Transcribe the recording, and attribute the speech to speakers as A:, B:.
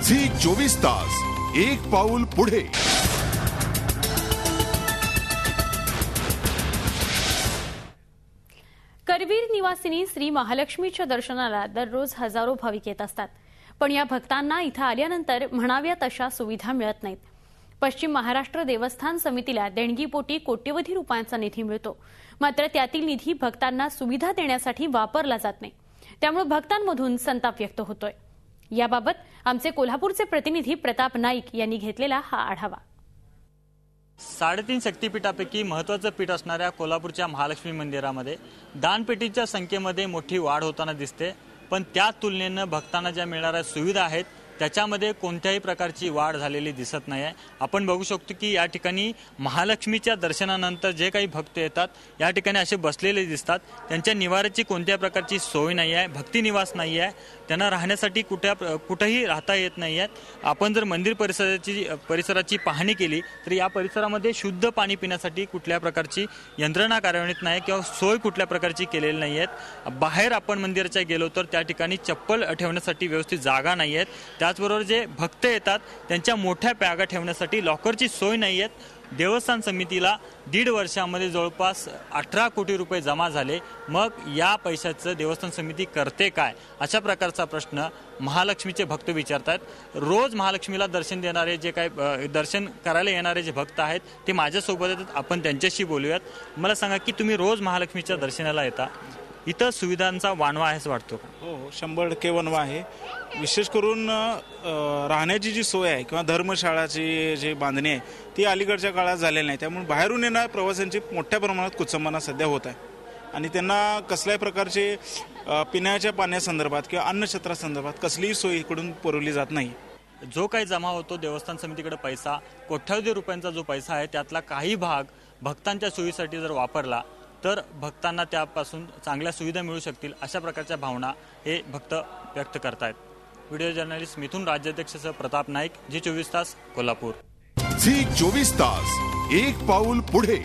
A: Zee 24 तास एक पाऊल पुढे।
B: करवीर निवासिनी श्री महालक्ष्मीच्या दर्शनाला दररोज हजारो भाविक येत असतात, पण या भक्तांना इथं आल्यानंतर म्हणाव्या तशा सुविधा मिळत नाहीत। पश्चिम महाराष्ट्र देवस्थान समितीला देणगीपोटी कोट्यवधी रुपयांचा निधी मिळतो, मात्र त्यातील निधी भक्तांना सुविधा देण्यासाठी वापरला जात नाही। त्यामुळे भक्तांमधून संताप व्यक्त होतोय। याबाबत आमचे कोल्हापूरचे प्रतिनिधी प्रताप नाईक यांनी घेतलेला हा आढावा।
C: 3.5 शक्तिपीठापैकी महत्त्वाचं पीठ असणाऱ्या कोल्हापूरच्या महालक्ष्मी मंदिरामध्ये दानपेटीच्या संख्येमध्ये मोठी वाढ होताना दिसते, पण त्या तुलनेनं भक्तांना ज्या मिळणाऱ्या सुविधा आहेत त्याच्यामध्ये कोणत्याही प्रकारची वाढ झालेली दिसत नाही आहे। आपण बघू शकतो की या ठिकाणी महालक्ष्मीच्या दर्शनानंतर जे काही भक्त येतात या ठिकाणी असे बसलेले दिसतात। त्यांच्या निवाऱ्याची कोणत्याही प्रकारची सोय नाही आहे, भक्ती निवास नाही आहे, त्यांना राहण्यासाठी कुठेही राहता येत नाही आहे। आपण जर मंदिर परिसराची पाहणी केली तर या परिसरामध्ये शुद्ध पाणी पिण्यासाठी कुठल्या प्रकारची यंत्रणा कार्यान्वित नाही किंवा सोय कुठल्या प्रकारची केलेली नाही आहे। बाहेर आपण मंदिराच्या गेलो तर त्या ठिकाणी चप्पल ठेवण्यासाठी व्यवस्थित जागा नाही आहेत। त्याचबरोबर जे भक्त येतात त्यांच्या मोठ्या बॅगा ठेवण्यासाठी लॉकरची सोय नाही आहे। देवस्थान समितीला 1.5 वर्षामध्ये जवळपास 18 कोटी रुपये जमा झाले, मग या पैशाचं देवस्थान समिती करते काय, अशा प्रकारचा प्रश्न महालक्ष्मीचे भक्त विचारतात। रोज महालक्ष्मीला दर्शन देणारे जे काही दर्शन करायला येणारे जे भक्त आहेत ते माझ्यासोबत आहेत, आपण त्यांच्याशी बोलूयात। मला सांगा की तुम्ही रोज महालक्ष्मीच्या दर्शनाला येता, इथं सुविधांचा वानवा आहे असं वाटतो?
D: हो, 100% वनवा आहे। विशेष करून राहण्याची जी सोय आहे किंवा धर्मशाळाची जी बांधणी आहे ती अलीकडच्या काळात झालेली नाही, त्यामुळे बाहेरून येणाऱ्या प्रवाशांची मोठ्या प्रमाणात कुचंबना सध्या होत आहे आणि त्यांना कसल्याही प्रकारचे पिण्याच्या पाण्यासंदर्भात किंवा अन्नछत्रासंदर्भात कसलीही सोय इकडून पुरवली जात नाही।
C: जो काही जमा होतो देवस्थान समितीकडे पैसा, कोट्यवधी रुपयांचा जो पैसा आहे त्यातला काही भाग भक्तांच्या सोयीसाठी जर वापरला तर भक्तांना त्यापासून चांगल्या सुविधा मिळू शकतील, अशा प्रकारच्या भावना हे भक्त व्यक्त करतायत। व्हिडिओ जर्नलिस्ट मिथुन राज्याध्यक्षसह प्रताप नाईक, झी 24 तास कोल्हापूर।
A: झी 24 तास एक पाऊल पुढे।